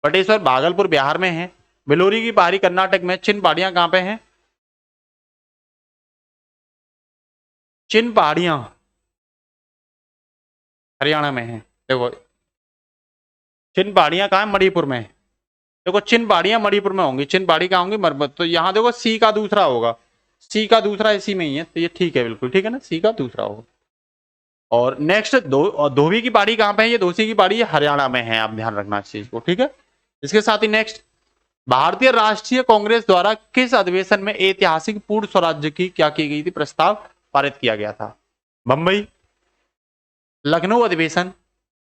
बटेश्वर भागलपुर बिहार में है, बिलोरी की पहाड़ी कर्नाटक में, चिन पहाड़ियां कहां पे हैं, चिन पहाड़ियां हरियाणा में है। देखो चिन पहाड़ियां कहां है, मणिपुर में है। देखो चिन पहाड़ियां मणिपुर में होंगी, चिन पहाड़ी कहां होंगी, मरमत। तो यहाँ देखो सी का दूसरा होगा, सी का दूसरा इसी में ही है, तो ये ठीक है, बिल्कुल ठीक है ना, सी का दूसरा होगा। और नेक्स्ट धोबी की पहाड़ी कहां पे है, ये धोसी की पहाड़ी हरियाणा में है, आप ध्यान रखना इस चीज को, ठीक है। इसके साथ ही नेक्स्ट, भारतीय राष्ट्रीय कांग्रेस द्वारा किस अधिवेशन में ऐतिहासिक पूर्ण स्वराज्य की क्या की गई थी, प्रस्ताव पारित किया गया था। बंबई, लखनऊ अधिवेशन,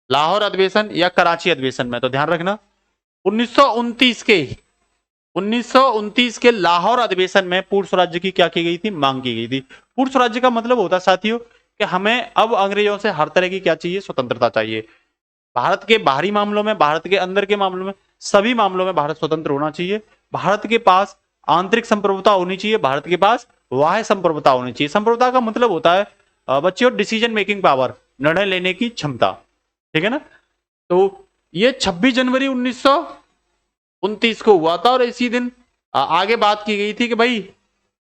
लाहौर अधिवेशन, या कराची अधिवेशन में। तो ध्यान रखना 1929 के लाहौर अधिवेशन में पूर्ण स्वराज्य की क्या की गई थी, मांग की गई थी। पूर्ण स्वराज्य का मतलब होता है साथियों कि हमें अब अंग्रेजों से हर तरह की क्या चाहिए, स्वतंत्रता चाहिए। भारत के बाहरी मामलों में, भारत के अंदर के मामलों में, सभी मामलों में भारत स्वतंत्र होना चाहिए। भारत के पास आंतरिक संप्रभुता होनी चाहिए, भारत के पास बाह्य संप्रभुता होनी चाहिए। संप्रभुता का मतलब होता है बच्चों डिसीजन मेकिंग पावर, निर्णय लेने की क्षमता, ठीक है ना। तो ये 26 जनवरी 1929 को हुआ था, और इसी दिन आगे बात की गई थी कि भाई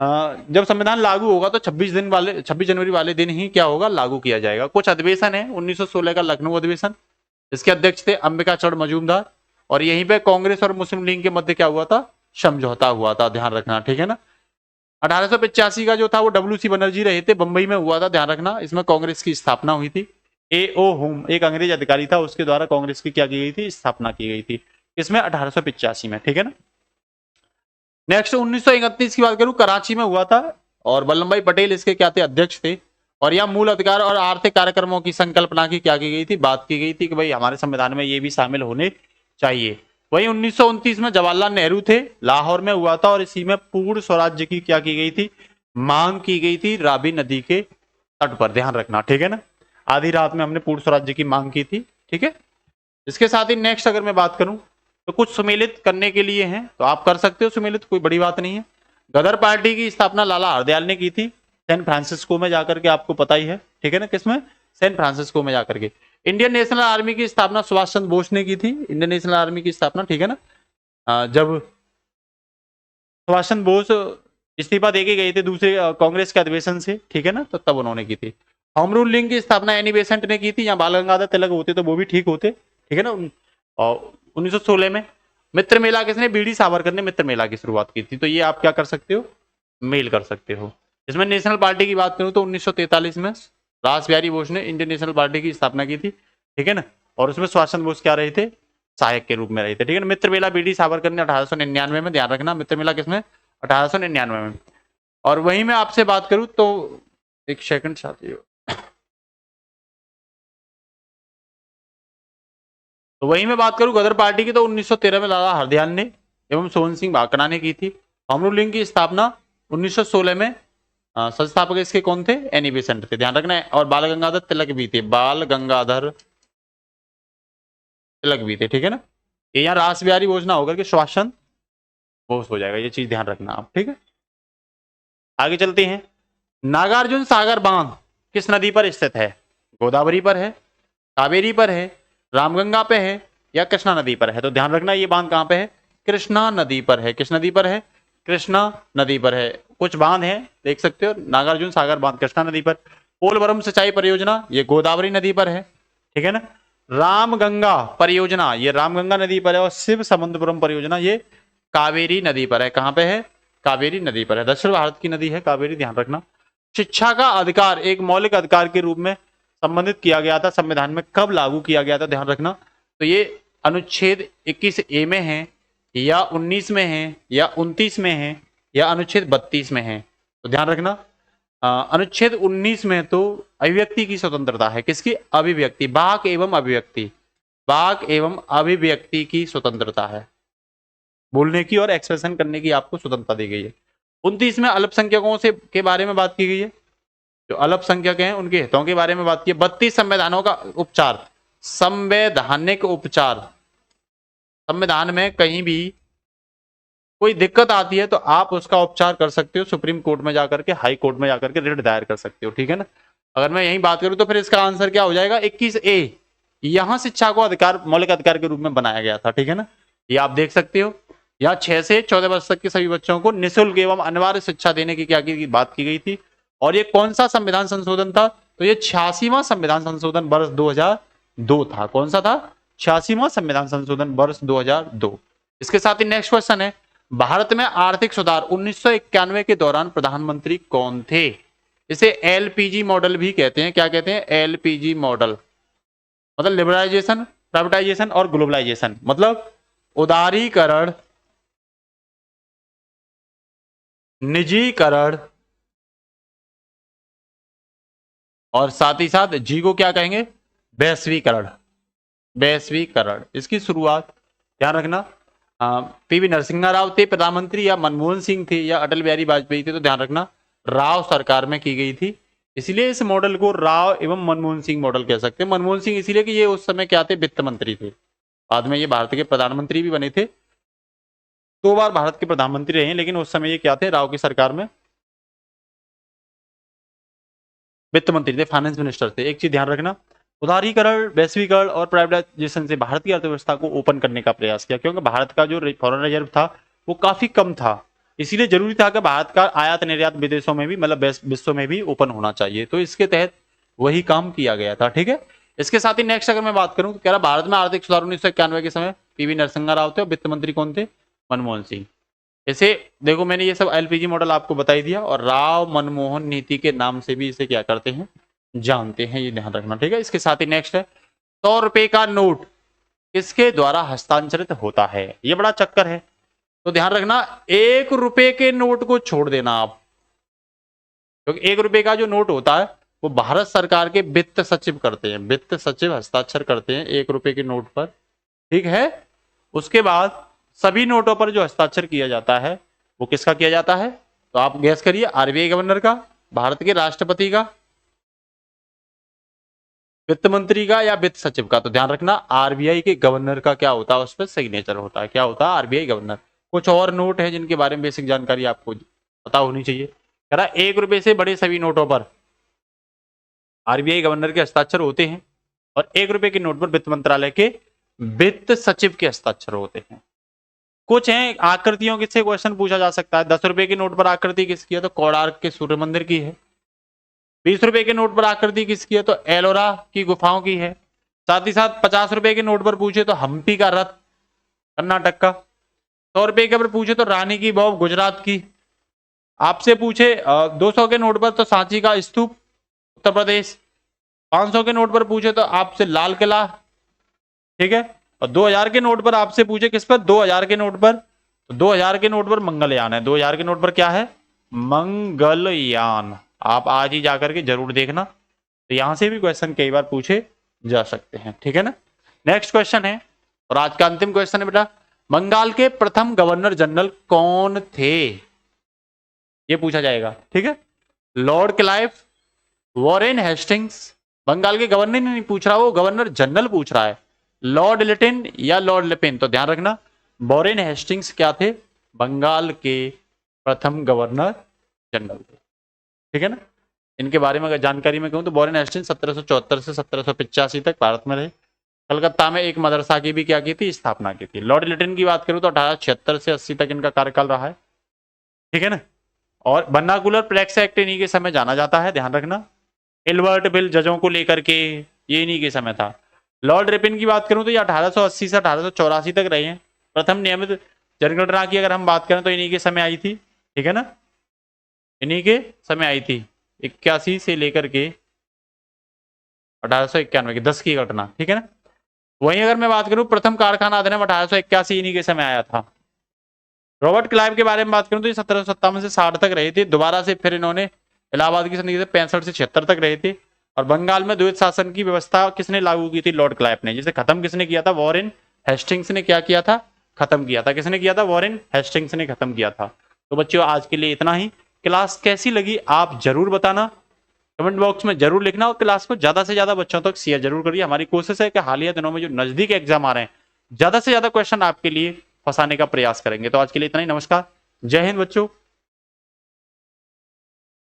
जब संविधान लागू होगा तो 26 जनवरी वाले दिन ही क्या होगा, लागू किया जाएगा। कुछ अधिवेशन है, 1916 का लखनऊ अधिवेशन, इसके अध्यक्ष थे अंबिका चरण मजूमदार, और यहीं पे कांग्रेस और मुस्लिम लीग के मध्य क्या हुआ था, समझौता हुआ था, ध्यान रखना, ठीक है ना। 1885 का जो था वो डब्ल्यू.सी. बनर्जी रहे थे, बंबई में हुआ था, ध्यान रखना। इसमें कांग्रेस की स्थापना हुई थी। ए.ओ. होम एक अंग्रेज अधिकारी था, उसके द्वारा कांग्रेस की क्या की गई थी, स्थापना की गई थी। इसमें 1885 में, ठीक है ना। नेक्स्ट 1931 की बात करूं, कराची में हुआ था, और वल्लभ भाई पटेल इसके क्या थे, अध्यक्ष थे। और यह मूल अधिकार और आर्थिक कार्यक्रमों की संकल्पना की क्या की गई थी, बात की गई थी कि भाई हमारे संविधान में ये भी शामिल होने चाहिए। वही 1929 में जवाहरलाल नेहरू थे, लाहौर में हुआ था, और इसी में पूर्ण स्वराज्य की क्या की गई थी, मांग की गई थी, रावी नदी के तट पर, ध्यान रखना, ठीक है ना। आधी रात में हमने पूर्ण स्वराज्य की मांग की थी, ठीक है। इसके साथ ही नेक्स्ट अगर मैं बात करूं तो कुछ सुमेलित करने के लिए हैं, तो आप कर सकते हो सुमेलित, कोई बड़ी बात नहीं है। गदर पार्टी की स्थापना लाला हरदयाल ने की थी, सैन फ्रांसिस्को में जाकर के, आपको पता ही है, ठीक है ना, किसमें, सैन फ्रांसिस्को में जाकर के। इंडियन नेशनल आर्मी की स्थापना सुभाष चंद्र बोस ने की थी, इंडियन नेशनल आर्मी की स्थापना, ठीक है ना। जब सुभाष चंद्र बोस इस्तीफा देके गए थे दूसरे कांग्रेस के अधिवेशन से, ठीक है ना, तो तब उन्होंने की थी। होम रूल लीग की स्थापना एनी बेसेंट ने की थी, या बाल गंगाधर तिलक होते तो वो भी ठीक होते, ठीक है ना। और 1916 में मित्र मेला किसने, बीडी सावरकर ने मित्र मेला की शुरुआत की थी। तो ये आप क्या कर सकते हो, मेल कर सकते हो। इसमें नेशनल पार्टी की बात करूं तो 1943 में रास बिहारी बोस ने इंडियन नेशनल पार्टी की स्थापना की थी, ठीक है ना। और उसमें सुभाष चंद्र बोस क्या रहे थे, सहायक के रूप में रहे थे, ठीक है ना। मित्र मेला बीडी सावरकर ने 1899 में, ध्यान रखना मित्र मेला किसमें, 1899 में। और वहीं मैं आपसे बात करूं तो एक सेकंड साथियों, तो वहीं मैं बात करूं गदर पार्टी की तो 1913 में लाला हरदयाल ने एवं सोहन सिंह भाकड़ा ने की थी। होम रूल लीग की स्थापना 1916 में संस्थापक इसके कौन थे, एनी बेसेंट थे, ध्यान रखना है। और बाल गंगाधर तिलक भी थे, बाल गंगाधर तिलक भी थे, ठीक है ना। ये यहाँ रास बिहारी बोस ना होकर के सुभाष चंद्र बोस हो जाएगा, ये चीज ध्यान रखना आप, ठीक है। आगे चलते हैं। नागार्जुन सागर बांध किस नदी पर स्थित है, गोदावरी पर है, कावेरी पर है, रामगंगा पे है, या कृष्णा नदी पर है। तो ध्यान रखना ये बांध कहां पे है, कृष्णा नदी पर है। किस नदी पर है, कृष्णा नदी पर है। कुछ बांध है देख सकते हो, नागार्जुन सागर बांध कृष्णा नदी पर, पोलवरम सिंचाई परियोजना ये गोदावरी नदी पर है, ठीक है ना। रामगंगा परियोजना ये रामगंगा नदी पर है, और शिव समुद्रपुरम परियोजना ये कावेरी नदी पर है। कहां पे है, कावेरी नदी पर है, दक्षिण भारत की नदी है कावेरी, ध्यान रखना। शिक्षा का अधिकार एक मौलिक अधिकार के रूप में संबंधित किया गया था, संविधान में कब लागू किया गया था, ध्यान रखना। तो ये अनुच्छेद 21A में है, या 19 में है, या 29 में है, या अनुच्छेद 32 में है। तो ध्यान रखना अनुच्छेद 19 में तो अभिव्यक्ति की स्वतंत्रता है, किसकी, अभिव्यक्ति, वाक एवं अभिव्यक्ति, वाक एवं अभिव्यक्ति की स्वतंत्रता है, बोलने की और एक्सप्रेशन करने की आपको स्वतंत्रता दी गई है। 29 में अल्पसंख्यकों से के बारे में बात की गई है, जो अल्पसंख्यक हैं उनके हितों के बारे में बात की। 32 संविधानों का उपचार, संवैधानिक उपचार, संविधान में कहीं भी कोई दिक्कत आती है तो आप उसका उपचार कर सकते हो, सुप्रीम कोर्ट में जाकर के, हाई कोर्ट में जाकर के रिट दायर कर सकते हो, ठीक है ना। अगर मैं यही बात करूं तो फिर इसका आंसर क्या हो जाएगा, 21A। यहां शिक्षा को अधिकार, मौलिक अधिकार के रूप में बनाया गया था, ठीक है ना। ये आप देख सकते हो, यहाँ 6 से 14 वर्ष तक के सभी बच्चों को निःशुल्क एवं अनिवार्य शिक्षा देने की क्या की बात की गई थी। और ये कौन सा संविधान संशोधन था, तो ये 86वां संविधान संशोधन वर्ष 2002 था। कौन सा था, 86वां संविधान संशोधन वर्ष 2002। इसके साथ ही नेक्स्ट क्वेश्चन है, भारत में आर्थिक सुधार 1991 के दौरान प्रधानमंत्री कौन थे। इसे एलपीजी मॉडल भी कहते हैं, क्या कहते हैं, एलपीजी मॉडल, मतलब लिबरलाइजेशन, प्राइवेटाइजेशन और ग्लोबलाइजेशन, मतलब उदारीकरण, निजीकरण, और साथ ही साथ जी को क्या कहेंगे, वैश्वीकरण, वैश्वीकरण। इसकी शुरुआत ध्यान रखना पीवी नरसिम्हा राव थे प्रधानमंत्री, या मनमोहन सिंह थे, या अटल बिहारी वाजपेयी थे। तो ध्यान रखना राव सरकार में की गई थी, इसलिए इस मॉडल को राव एवं मनमोहन सिंह मॉडल कह सकते हैं। मनमोहन सिंह इसलिए कि ये उस समय क्या थे, वित्त मंत्री थे, बाद में ये भारत के प्रधानमंत्री भी बने थे, 2 बार भारत के प्रधानमंत्री रहे, लेकिन उस समय ये क्या थे, राव की सरकार में वित्त मंत्री थे, फाइनेंस मिनिस्टर थे। एक चीज ध्यान रखना, उदारीकरण, वैश्वीकरण और प्राइवेटाइजेशन से भारत की अर्थव्यवस्था को ओपन करने का प्रयास किया, क्योंकि भारत का जो फॉरेन रिजर्व था वो काफी कम था, इसीलिए जरूरी था कि भारत का आयात निर्यात विदेशों में भी, मतलब विश्व में भी ओपन होना चाहिए। तो इसके तहत वही काम किया गया था, ठीक है। इसके साथ ही नेक्स्ट अगर मैं बात करूं तो कह रहा भारत में आर्थिक सुधार 1991 के समय पीवी नरसिम्हा राव थे, और वित्त मंत्री कौन थे, मनमोहन सिंह। इसे देखो मैंने ये सब एलपीजी मॉडल आपको बता ही दिया, और राव मनमोहन नीति के नाम से भी इसे क्या करते हैं, जानते हैं, ये ध्यान रखना, ठीक है। इसके साथ ही नेक्स्ट है, 100 रुपए का नोट किसके द्वारा हस्तांतरित होता है, ये बड़ा चक्कर है। तो ध्यान रखना 1 रुपए के नोट को छोड़ देना आप, क्योंकि 1 रुपए का जो नोट होता है वो भारत सरकार के वित्त सचिव करते हैं, वित्त सचिव हस्ताक्षर करते हैं 1 रुपए के नोट पर, ठीक है। उसके बाद सभी नोटों पर जो हस्ताक्षर किया जाता है वो किसका किया जाता है, तो आप गैस करिए, आरबीआई गवर्नर का, भारत के राष्ट्रपति का, वित्त मंत्री का, या वित्त सचिव का। तो ध्यान रखना आरबीआई के गवर्नर का क्या होता है, उस पर सिग्नेचर होता है, क्या होता है, आरबीआई गवर्नर। कुछ और नोट है जिनके बारे में बेसिक जानकारी आपको पता होनी चाहिए। कह रहा 1 रुपए से बड़े सभी नोटों पर आरबीआई गवर्नर के हस्ताक्षर होते हैं, और 1 रुपए के नोट पर वित्त मंत्रालय के वित्त सचिव के हस्ताक्षर होते हैं। कुछ हैं आकृतियों किससे क्वेश्चन पूछा जा सकता है, 10 रुपए के नोट पर आकृति किसकी है, तो कोणार्क के सूर्य मंदिर की है। 20 रुपए के नोट पर आकृति किसकी है? तो एलोरा की गुफाओं की है। साथ ही साथ 50 रुपए के नोट पर पूछे तो हम्पी का रथ कर्नाटक का। 100 रुपए के पर पूछे तो रानी की वाव गुजरात की। आपसे पूछे 200 के नोट पर तो सांची का स्तूप उत्तर प्रदेश। 500 के नोट पर पूछे तो आपसे लाल किला, ठीक है। और 2000 के नोट पर आपसे पूछे किस पर? 2000 के नोट पर, तो 2000 के नोट पर मंगलयान है। 2000 के नोट पर क्या है? मंगलयान। आप आज ही जाकर के जरूर देखना, तो यहां से भी क्वेश्चन कई बार पूछे जा सकते हैं, ठीक है ना। नेक्स्ट क्वेश्चन है, और आज का अंतिम क्वेश्चन है बेटा, बंगाल के प्रथम गवर्नर जनरल कौन थे? ये पूछा जाएगा, ठीक है। Lord Clive, Warren Hastings. Bengal के गवर्नर नहीं पूछ रहा, वो गवर्नर जनरल पूछ रहा है। लॉर्ड लिटिन या लॉर्ड लिपिन, तो ध्यान रखना वॉरेन हेस्टिंग्स क्या थे? बंगाल के प्रथम गवर्नर जनरल थे, ठीक है ना। इनके बारे में अगर जानकारी में कहूं तो वॉरेन हेस्टिंग्स 1774 से 1785 तक भारत में रहे। कलकत्ता में एक मदरसा की भी क्या की थी? स्थापना की थी। लॉर्ड लिटिन की बात करूं तो 1876 से 80 तक इनका कार्यकाल रहा है, ठीक है ना। और वर्नाकुलर प्रेस एक्ट इन्हीं के समय जाना जाता है, ध्यान रखना। एल्बर्ट बिल जजों को लेकर के, ये इन्हीं के समय था। लॉर्ड रिपिन की बात करूं तो ये 1880 से 1884 तक रहे हैं। प्रथम नियमित जनगणना की अगर हम बात करें तो इन्हीं के समय आई थी, ठीक है ना, इन्हीं के समय आई थी। 81 से लेकर के 1891 की 10 की घटना, ठीक है ना। वहीं अगर मैं बात करूं प्रथम कारखाना अधिनियम 1881 इन्हीं के समय आया था। रॉबर्ट क्लाइव के बारे में बात करूं तो ये 1757 से 60 तक रहे थे। दोबारा से फिर इन्होंने इलाहाबाद की संधि से 65 से 76 तक रहे थे। और बंगाल में द्वैत शासन की व्यवस्था किसने लागू की थी? लॉर्ड क्लाइव ने। जिसे खत्म किसने किया था? वॉरेन हेस्टिंग्स ने क्या किया था? खत्म किया था। किसने किया था? वॉरेन हेस्टिंग्स ने खत्म किया था। तो बच्चों आज के लिए इतना ही। क्लास कैसी लगी आप जरूर बताना, कमेंट बॉक्स में जरूर लिखना, और क्लास को ज्यादा से ज्यादा बच्चों तक शेयर जरूर करिए। हमारी कोशिश है कि हालिया दिनों में जो नजदीक एग्जाम आ रहे हैं, ज्यादा से ज्यादा क्वेश्चन आपके लिए फंसाने का प्रयास करेंगे। तो आज के लिए इतना ही। नमस्कार, जय हिंद बच्चों।